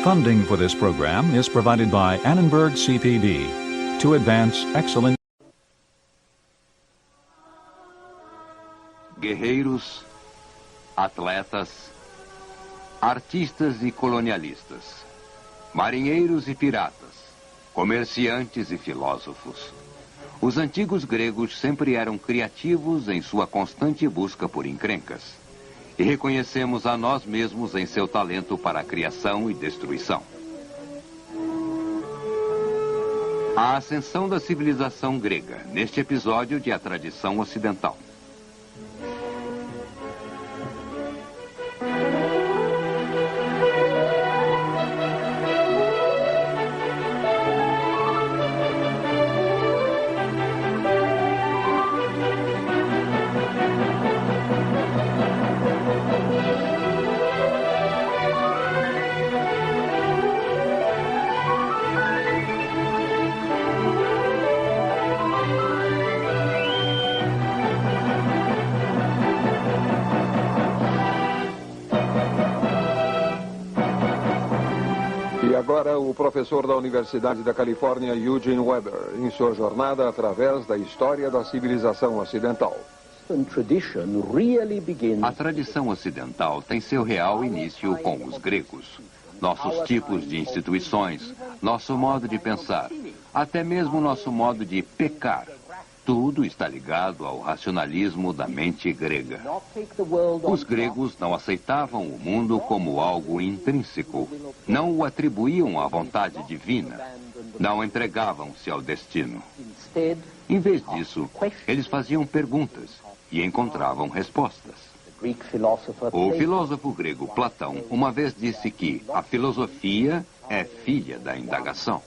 Funding for this program is provided by Annenberg CPB to advance excellent. Guerreiros, atletas, artistas e colonialistas, marinheiros e piratas, comerciantes e filósofos. Os antigos gregos sempre eram criativos em sua constante busca por encrencas. E reconhecemos a nós mesmos em seu talento para a criação e destruição. A ascensão da civilização grega, neste episódio de A Tradição Ocidental. Agora, o professor da Universidade da Califórnia, Eugene Weber, em sua jornada através da história da civilização ocidental. A tradição ocidental tem seu real início com os gregos. Nossos tipos de instituições, nosso modo de pensar, até mesmo nosso modo de pecar. Tudo está ligado ao racionalismo da mente grega. Os gregos não aceitavam o mundo como algo intrínseco. Não o atribuíam à vontade divina. Não entregavam-se ao destino. Em vez disso, eles faziam perguntas e encontravam respostas. O filósofo grego Platão uma vez disse que a filosofia é filha da indagação.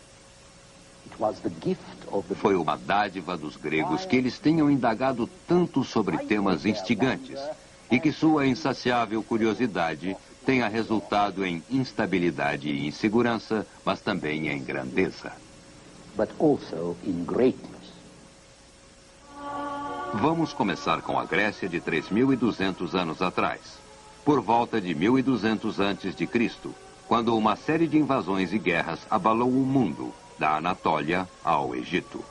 Foi uma dádiva dos gregos que eles tenham indagado tanto sobre temas instigantes e que sua insaciável curiosidade tenha resultado em instabilidade e insegurança, mas também em grandeza. Vamos começar com a Grécia de 3.200 anos atrás, por volta de 1.200 a.C., quando uma série de invasões e guerras abalou o mundo, da Anatólia ao Egito.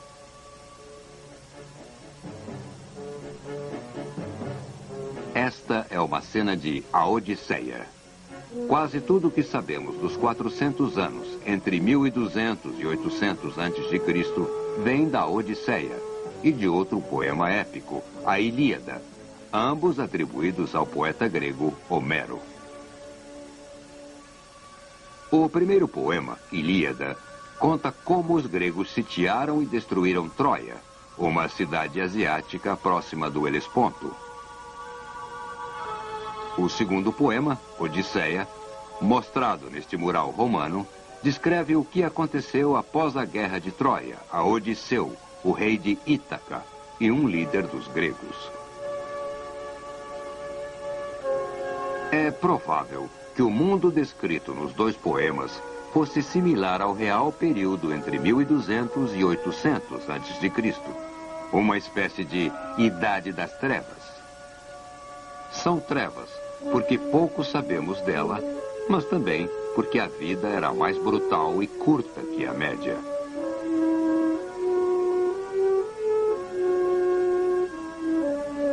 Esta é uma cena de A Odisseia. Quase tudo o que sabemos dos 400 anos entre 1200 e 800 a.C. vem da Odisseia e de outro poema épico, a Ilíada, ambos atribuídos ao poeta grego Homero. O primeiro poema, Ilíada, conta como os gregos sitiaram e destruíram Troia, uma cidade asiática próxima do Helesponto. O segundo poema, Odisseia, mostrado neste mural romano, descreve o que aconteceu após a guerra de Troia, a Odisseu, o rei de Ítaca e um líder dos gregos. É provável que o mundo descrito nos dois poemas fosse similar ao real período entre 1200 e 800 a.C., uma espécie de Idade das Trevas. São trevas porque pouco sabemos dela, mas também porque a vida era mais brutal e curta que a média.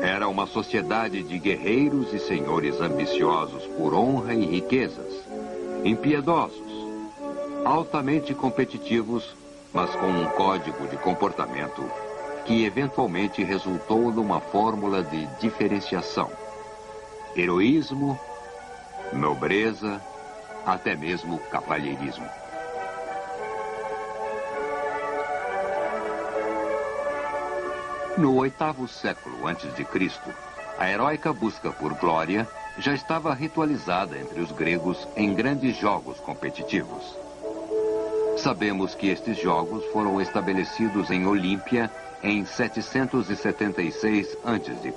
Era uma sociedade de guerreiros e senhores ambiciosos por honra e riquezas, impiedosos, altamente competitivos, mas com um código de comportamento que eventualmente resultou numa fórmula de diferenciação. Heroísmo, nobreza, até mesmo cavalheirismo. No 8º século a.C., a heróica busca por glória já estava ritualizada entre os gregos em grandes jogos competitivos. Sabemos que estes jogos foram estabelecidos em Olímpia em 776 a.C.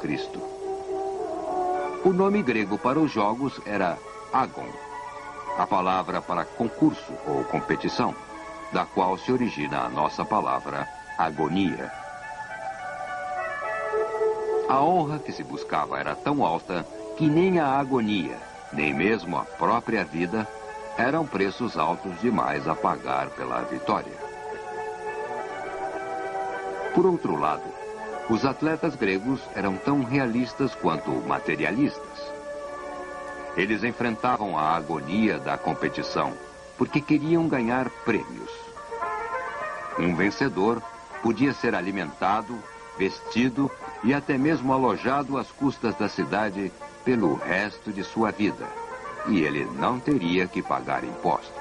O nome grego para os jogos era agon, a palavra para concurso ou competição, da qual se origina a nossa palavra agonia. A honra que se buscava era tão alta que que nem a agonia, nem mesmo a própria vida, eram preços altos demais a pagar pela vitória. Por outro lado, os atletas gregos eram tão realistas quanto materialistas. Eles enfrentavam a agonia da competição porque queriam ganhar prêmios. Um vencedor podia ser alimentado, vestido e até mesmo alojado às custas da cidade pelo resto de sua vida. E ele não teria que pagar impostos.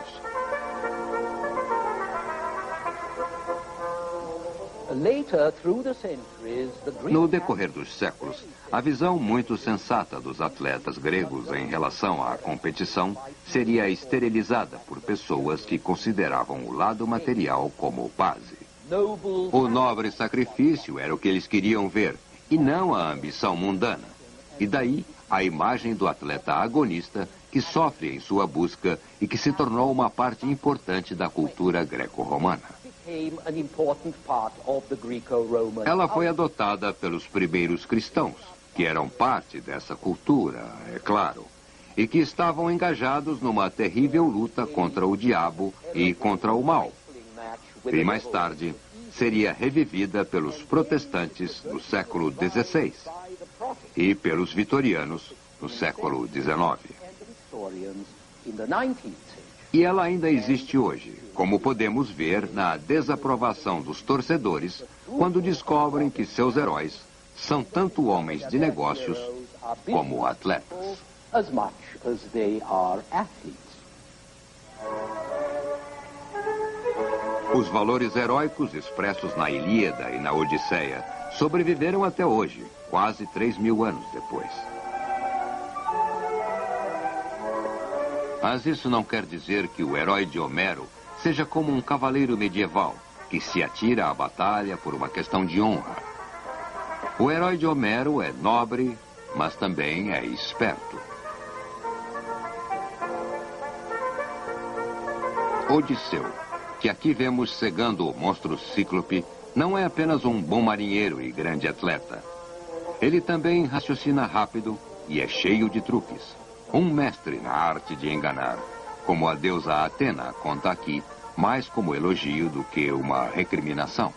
No decorrer dos séculos, a visão muito sensata dos atletas gregos em relação à competição seria esterilizada por pessoas que consideravam o lado material como base. O nobre sacrifício era o que eles queriam ver, e não a ambição mundana. E daí a imagem do atleta agonista que sofre em sua busca e que se tornou uma parte importante da cultura greco-romana. Ela foi adotada pelos primeiros cristãos, que eram parte dessa cultura, é claro, e que estavam engajados numa terrível luta contra o diabo e contra o mal. E mais tarde, seria revivida pelos protestantes no século XVI e pelos vitorianos no século XIX. E ela ainda existe hoje, como podemos ver na desaprovação dos torcedores quando descobrem que seus heróis são tanto homens de negócios como atletas. Os valores heróicos expressos na Ilíada e na Odisseia sobreviveram até hoje, quase 3.000 anos depois. Mas isso não quer dizer que o herói de Homero seja como um cavaleiro medieval que se atira à batalha por uma questão de honra. O herói de Homero é nobre, mas também é esperto. Odisseu, que aqui vemos cegando o monstro cíclope, não é apenas um bom marinheiro e grande atleta. Ele também raciocina rápido e é cheio de truques. Um mestre na arte de enganar, como a deusa Atena conta aqui, mais como elogio do que uma recriminação.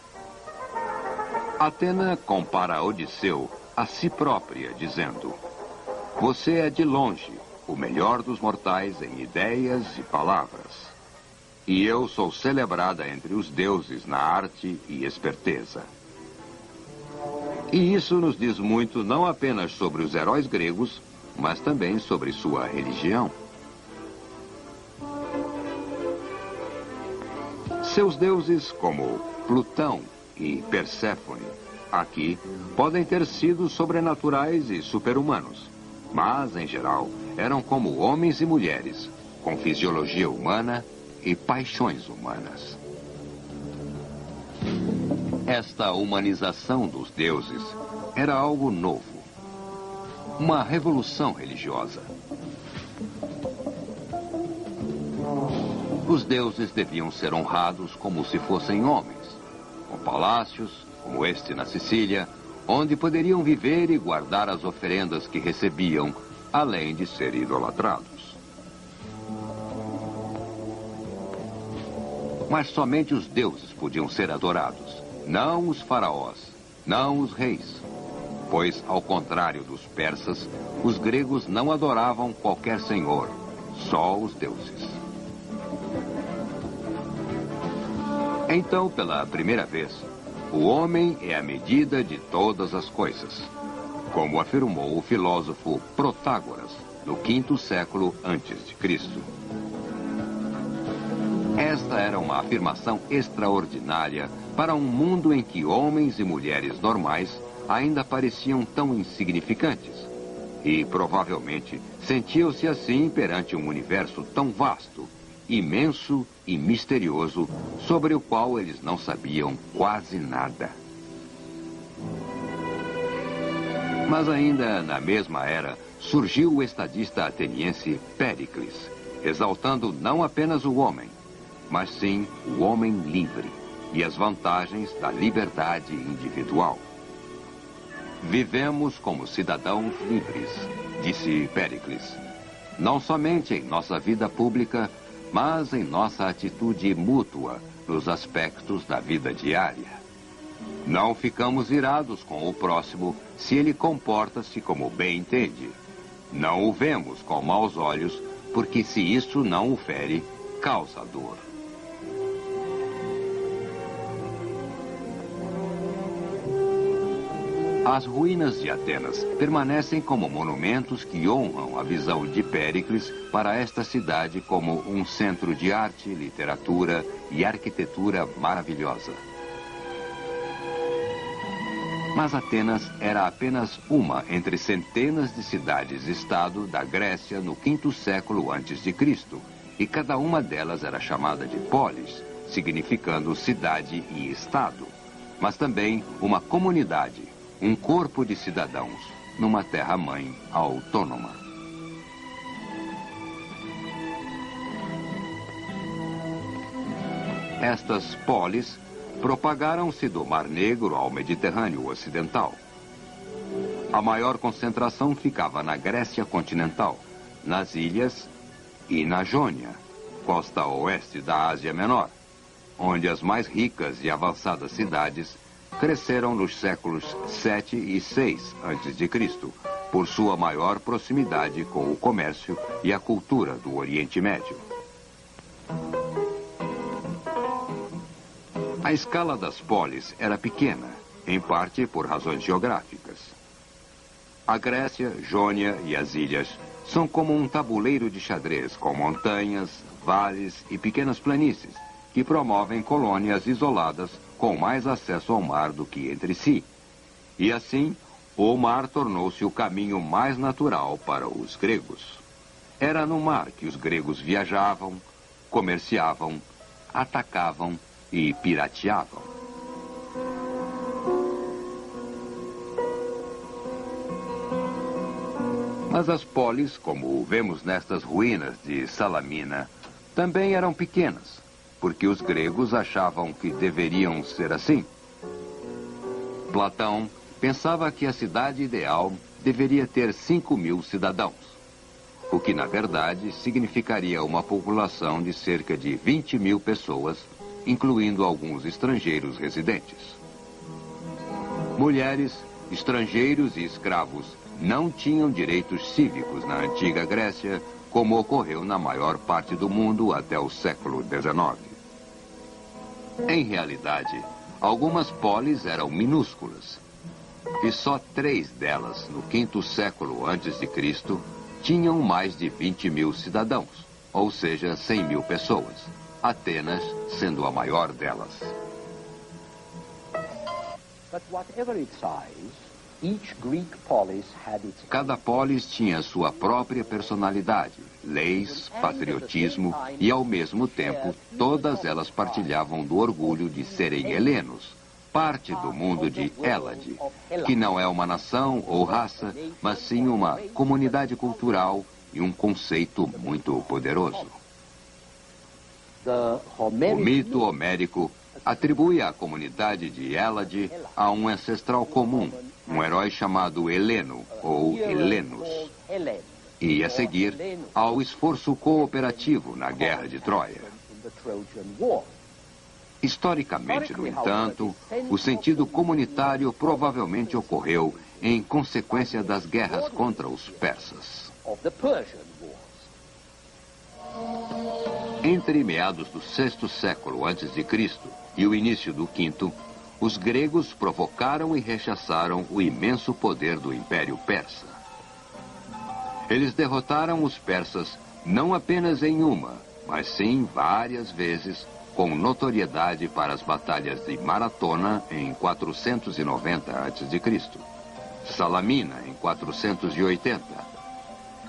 Atena compara Odisseu a si própria, dizendo: "Você é de longe o melhor dos mortais em ideias e palavras. E eu sou celebrada entre os deuses na arte e esperteza." E isso nos diz muito não apenas sobre os heróis gregos, mas também sobre sua religião. Seus deuses, como Plutão e Perséfone, aqui, podem ter sido sobrenaturais e super-humanos, mas, em geral, eram como homens e mulheres, com fisiologia humana e paixões humanas. Esta humanização dos deuses era algo novo. Uma revolução religiosa. Os deuses deviam ser honrados como se fossem homens, com palácios, como este na Sicília, onde poderiam viver e guardar as oferendas que recebiam, além de ser idolatrados. Mas somente os deuses podiam ser adorados, não os faraós, não os reis. Pois, ao contrário dos persas, os gregos não adoravam qualquer senhor, só os deuses. Então, pela primeira vez, o homem é a medida de todas as coisas, como afirmou o filósofo Protágoras, no V século a.C. Esta era uma afirmação extraordinária para um mundo em que homens e mulheres normais ainda pareciam tão insignificantes. E, provavelmente, sentiam-se assim perante um universo tão vasto, imenso e misterioso, sobre o qual eles não sabiam quase nada. Mas ainda na mesma era, surgiu o estadista ateniense Péricles, exaltando não apenas o homem, mas sim o homem livre e as vantagens da liberdade individual. Vivemos como cidadãos livres, disse Péricles. Não somente em nossa vida pública, mas em nossa atitude mútua nos aspectos da vida diária. Não ficamos irados com o próximo se ele comporta-se como bem entende. Não o vemos com maus olhos, porque se isso não o fere, causa dor. As ruínas de Atenas permanecem como monumentos que honram a visão de Péricles para esta cidade como um centro de arte, literatura e arquitetura maravilhosa. Mas Atenas era apenas uma entre centenas de cidades-estado da Grécia no quinto século a.C., e cada uma delas era chamada de polis, significando cidade e estado, mas também uma comunidade, um corpo de cidadãos, numa terra-mãe autônoma. Estas polis propagaram-se do Mar Negro ao Mediterrâneo Ocidental. A maior concentração ficava na Grécia continental, nas ilhas e na Jônia, costa oeste da Ásia Menor, onde as mais ricas e avançadas cidades cresceram nos séculos 7 e 6 a.C., por sua maior proximidade com o comércio e a cultura do Oriente Médio. A escala das polis era pequena, em parte por razões geográficas. A Grécia, Jônia e as ilhas são como um tabuleiro de xadrez com montanhas, vales e pequenas planícies, que promovem colônias isoladas com mais acesso ao mar do que entre si. E assim, o mar tornou-se o caminho mais natural para os gregos. Era no mar que os gregos viajavam, comerciavam, atacavam e pirateavam. Mas as polis, como vemos nestas ruínas de Salamina, também eram pequenas, porque os gregos achavam que deveriam ser assim. Platão pensava que a cidade ideal deveria ter 5.000 cidadãos, o que na verdade significaria uma população de cerca de 20.000 pessoas, incluindo alguns estrangeiros residentes. Mulheres, estrangeiros e escravos não tinham direitos cívicos na antiga Grécia, como ocorreu na maior parte do mundo até o século XIX. Em realidade, algumas polis eram minúsculas, e só 3 delas, no quinto século a.C., tinham mais de 20.000 cidadãos, ou seja, 100.000 pessoas, Atenas sendo a maior delas. Cada polis tinha sua própria personalidade, leis, patriotismo e, ao mesmo tempo, todas elas partilhavam do orgulho de serem helenos, parte do mundo de Hélade, que não é uma nação ou raça, mas sim uma comunidade cultural e um conceito muito poderoso. O mito homérico atribui a comunidade de Hélade a um ancestral comum, um herói chamado Heleno, ou Helenos, e, a seguir, ao esforço cooperativo na Guerra de Troia. Historicamente, no entanto, o sentido comunitário provavelmente ocorreu em consequência das guerras contra os persas. Entre meados do sexto século a.C. e o início do quinto, os gregos provocaram e rechaçaram o imenso poder do Império Persa. Eles derrotaram os persas não apenas em uma, mas sim várias vezes, com notoriedade para as batalhas de Maratona em 490 a.C., Salamina em 480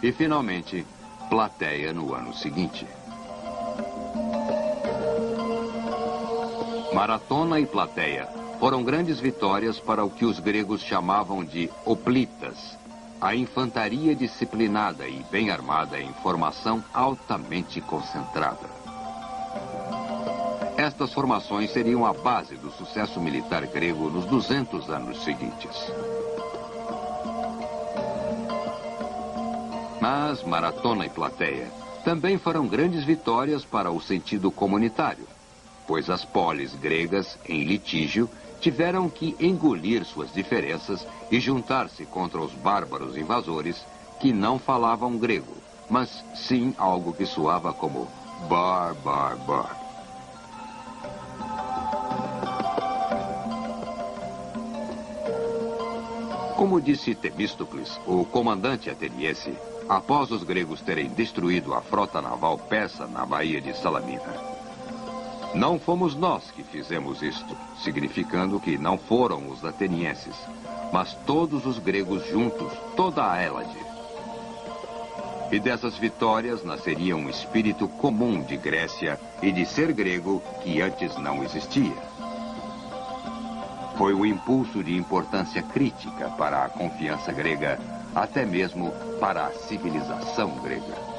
e, finalmente, Plateia no ano seguinte. Maratona e Plateia foram grandes vitórias para o que os gregos chamavam de hoplitas, a infantaria disciplinada e bem armada em formação altamente concentrada. Estas formações seriam a base do sucesso militar grego nos 200 anos seguintes. Mas Maratona e Plateia também foram grandes vitórias para o sentido comunitário, pois as polis gregas, em litígio, tiveram que engolir suas diferenças e juntar-se contra os bárbaros invasores que não falavam grego, mas sim algo que soava como bar, bar, bar. Como disse Temístocles, o comandante ateniense, após os gregos terem destruído a frota naval persa na Baía de Salamina: não fomos nós que fizemos isto, significando que não foram os atenienses, mas todos os gregos juntos, toda a Hélade. E dessas vitórias nasceria um espírito comum de Grécia e de ser grego que antes não existia. Foi o impulso de importância crítica para a confiança grega, até mesmo para a civilização grega.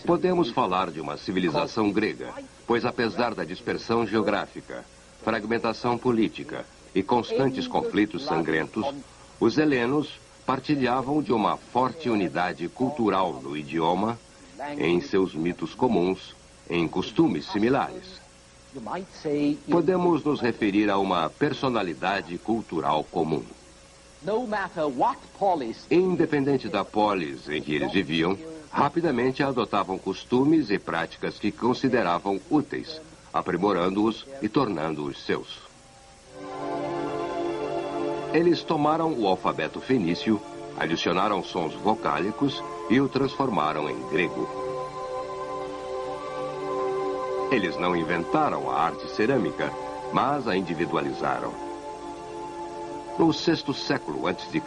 Podemos falar de uma civilização grega, pois apesar da dispersão geográfica, fragmentação política e constantes conflitos sangrentos, os helenos partilhavam de uma forte unidade cultural no idioma, em seus mitos comuns, em costumes similares. Podemos nos referir a uma personalidade cultural comum. Independente da polis em que eles viviam, rapidamente adotavam costumes e práticas que consideravam úteis, aprimorando-os e tornando-os seus. Eles tomaram o alfabeto fenício, adicionaram sons vocálicos e o transformaram em grego. Eles não inventaram a arte cerâmica, mas a individualizaram. No VI século a.C.,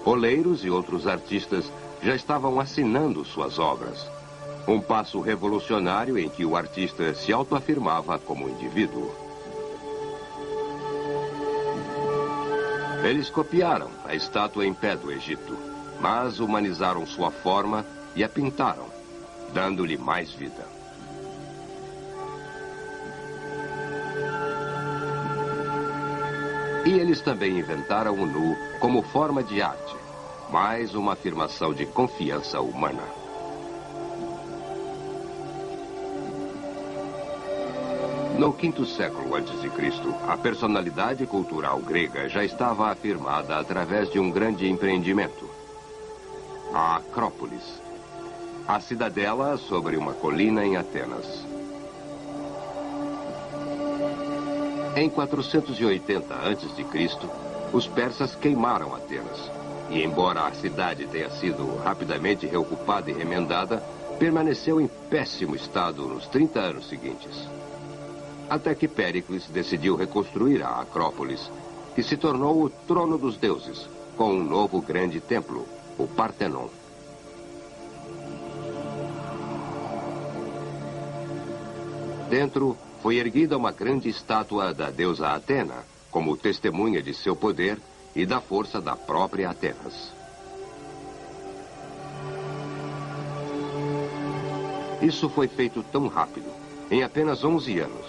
oleiros e outros artistas já estavam assinando suas obras. Um passo revolucionário em que o artista se autoafirmava como indivíduo. Eles copiaram a estátua em pé do Egito, mas humanizaram sua forma e a pintaram, dando-lhe mais vida. E eles também inventaram o nu como forma de arte, mais uma afirmação de confiança humana. No V século a.C., a personalidade cultural grega já estava afirmada através de um grande empreendimento: a Acrópolis, a cidadela sobre uma colina em Atenas. Em 480 a.C., os persas queimaram Atenas. E embora a cidade tenha sido rapidamente reocupada e remendada, permaneceu em péssimo estado nos 30 anos seguintes. Até que Péricles decidiu reconstruir a Acrópolis, que se tornou o trono dos deuses, com um novo grande templo, o Partenon. Dentro foi erguida uma grande estátua da deusa Atena, como testemunha de seu poder e da força da própria Atenas. Isso foi feito tão rápido, em apenas 11 anos,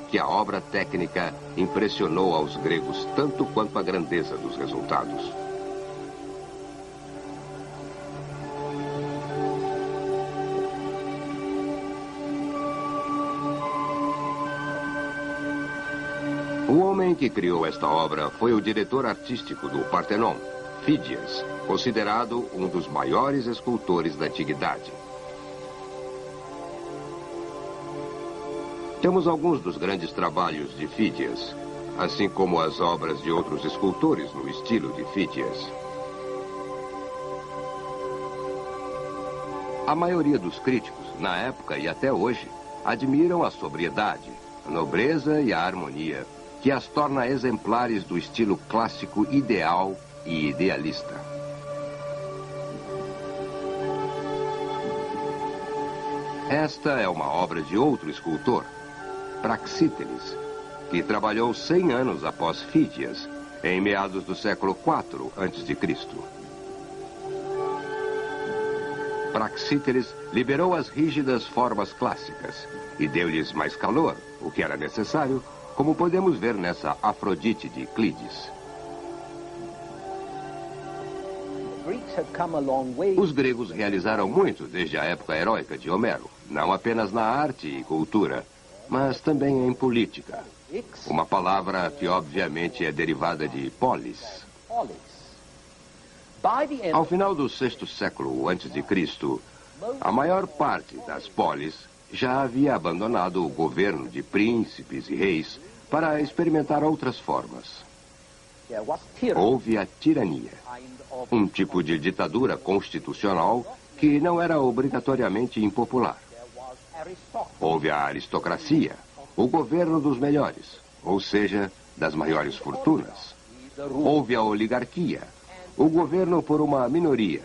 que a obra técnica impressionou aos gregos tanto quanto a grandeza dos resultados. O homem que criou esta obra foi o diretor artístico do Partenon, Fídias, considerado um dos maiores escultores da antiguidade. Temos alguns dos grandes trabalhos de Fídias, assim como as obras de outros escultores no estilo de Fídias. A maioria dos críticos, na época e até hoje, admiram a sobriedade, a nobreza e a harmonia, que as torna exemplares do estilo clássico ideal e idealista. Esta é uma obra de outro escultor, Praxíteles, que trabalhou 100 anos após Fídias, em meados do século IV a.C. Praxíteles liberou as rígidas formas clássicas e deu-lhes mais calor, o que era necessário, como podemos ver nessa Afrodite de Euclides. Os gregos realizaram muito desde a época heróica de Homero, não apenas na arte e cultura, mas também em política. Uma palavra que obviamente é derivada de polis. Ao final do sexto século a.C., a maior parte das polis já havia abandonado o governo de príncipes e reis para experimentar outras formas. Houve a tirania, um tipo de ditadura constitucional que não era obrigatoriamente impopular. Houve a aristocracia, o governo dos melhores, ou seja, das maiores fortunas. Houve a oligarquia, o governo por uma minoria.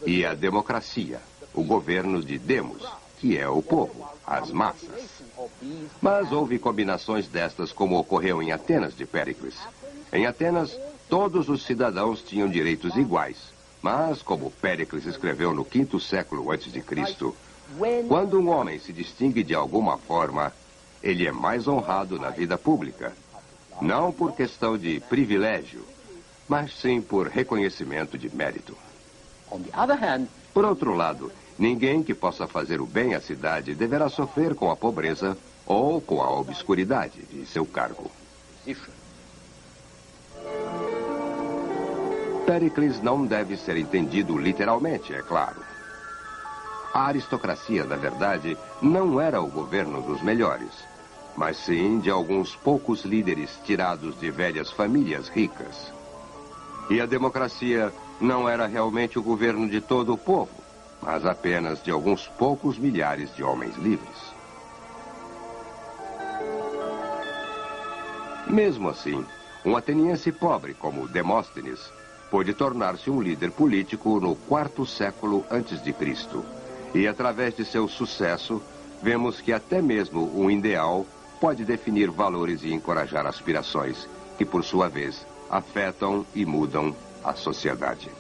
E a democracia, o governo de demos, que é o povo, as massas. Mas houve combinações destas, como ocorreu em Atenas de Péricles. Em Atenas, todos os cidadãos tinham direitos iguais. Mas, como Péricles escreveu no quinto século a.C., quando um homem se distingue de alguma forma, ele é mais honrado na vida pública. Não por questão de privilégio, mas sim por reconhecimento de mérito. Por outro lado, ninguém que possa fazer o bem à cidade deverá sofrer com a pobreza ou com a obscuridade de seu cargo. Péricles não deve ser entendido literalmente, é claro. A aristocracia, na verdade, não era o governo dos melhores, mas sim de alguns poucos líderes tirados de velhas famílias ricas. E a democracia não era realmente o governo de todo o povo, mas apenas de alguns poucos milhares de homens livres. Mesmo assim, um ateniense pobre como Demóstenes pôde tornar-se um líder político no quarto século a.C. E através de seu sucesso, vemos que até mesmo um ideal pode definir valores e encorajar aspirações, que por sua vez afetam e mudam a sociedade.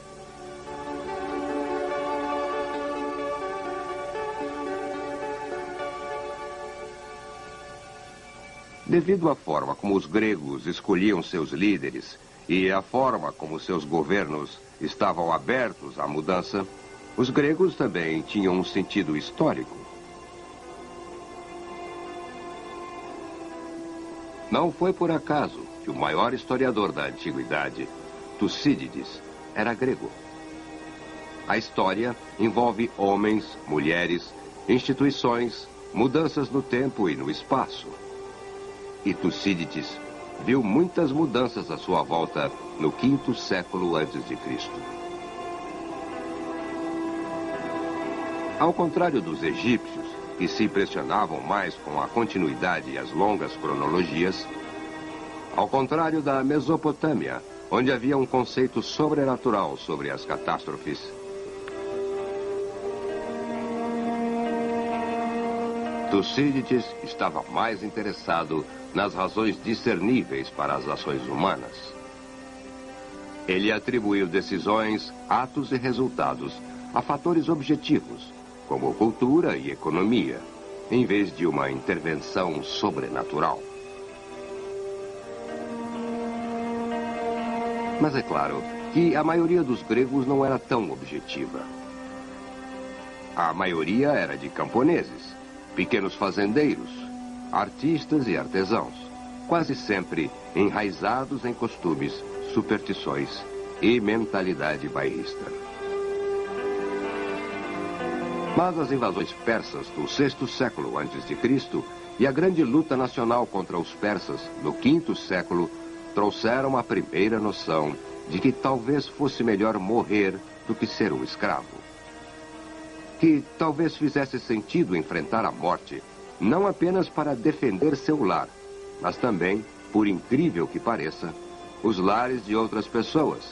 Devido à forma como os gregos escolhiam seus líderes e à forma como seus governos estavam abertos à mudança, os gregos também tinham um sentido histórico. Não foi por acaso que o maior historiador da antiguidade, Tucídides, era grego. A história envolve homens, mulheres, instituições, mudanças no tempo e no espaço. E Tucídides viu muitas mudanças à sua volta no quinto século a.C. Ao contrário dos egípcios, que se impressionavam mais com a continuidade e as longas cronologias, ao contrário da Mesopotâmia, onde havia um conceito sobrenatural sobre as catástrofes, Tucídides estava mais interessado nas razões discerníveis para as ações humanas. Ele atribuiu decisões, atos e resultados a fatores objetivos, como cultura e economia, em vez de uma intervenção sobrenatural. Mas é claro que a maioria dos gregos não era tão objetiva. A maioria era de camponeses, pequenos fazendeiros, artistas e artesãos, quase sempre enraizados em costumes, superstições e mentalidade bairrista. Mas as invasões persas do sexto século a.C. e a grande luta nacional contra os persas no quinto século trouxeram a primeira noção de que talvez fosse melhor morrer do que ser um escravo. Que talvez fizesse sentido enfrentar a morte, não apenas para defender seu lar, mas também, por incrível que pareça, os lares de outras pessoas,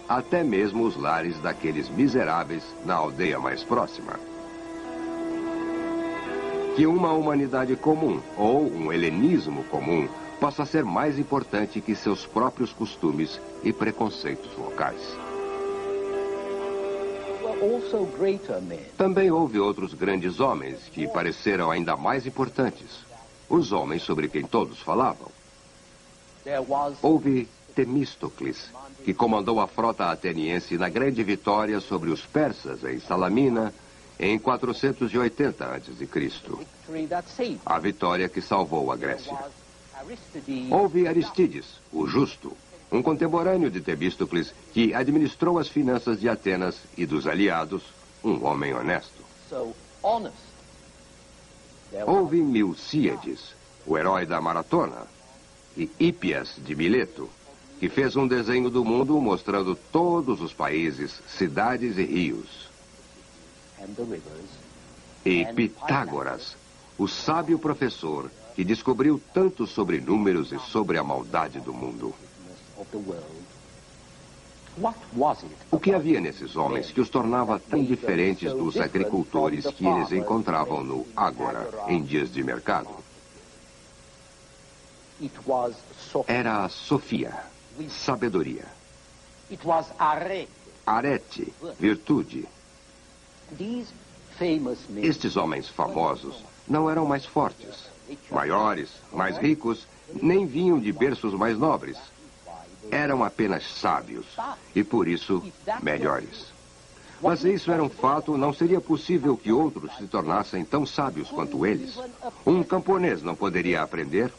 até mesmo os lares daqueles miseráveis na aldeia mais próxima. Que uma humanidade comum, ou um helenismo comum, possa ser mais importante que seus próprios costumes e preconceitos locais. Também houve outros grandes homens que pareceram ainda mais importantes, os homens sobre quem todos falavam. Houve Temístocles, que comandou a frota ateniense na grande vitória sobre os persas em Salamina em 480 a.C. A vitória que salvou a Grécia. Houve Aristides, o Justo, um contemporâneo de Temístocles que administrou as finanças de Atenas e dos aliados, um homem honesto. Houve Milcíades, o herói da maratona, e Hípias de Mileto, que fez um desenho do mundo mostrando todos os países, cidades e rios. E Pitágoras, o sábio professor que descobriu tanto sobre números e sobre a maldade do mundo. O que havia nesses homens que os tornava tão diferentes dos agricultores que eles encontravam no Ágora, em dias de mercado? Era a Sofia, sabedoria. Arete, virtude. Estes homens famosos não eram mais fortes, maiores, mais ricos, nem vinham de berços mais nobres. Eram apenas sábios e, por isso, melhores. Mas se isso era um fato, não seria possível que outros se tornassem tão sábios quanto eles. Um camponês não poderia aprender?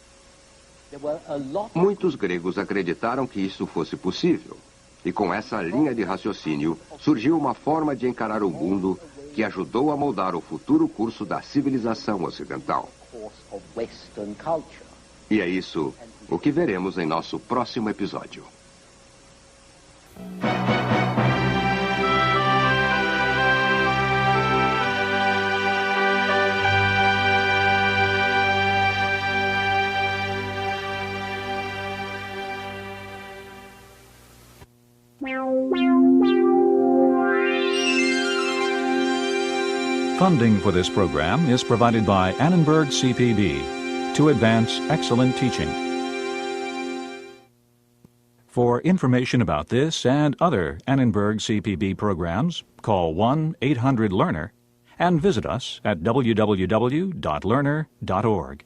Muitos gregos acreditaram que isso fosse possível. E com essa linha de raciocínio, surgiu uma forma de encarar o mundo que ajudou a moldar o futuro curso da civilização ocidental. E é isso o que veremos em nosso próximo episódio. Funding for this program is provided by Annenberg CPB to advance excellent teaching. For information about this and other Annenberg CPB programs, call 1-800-LEARNER and visit us at www.learner.org.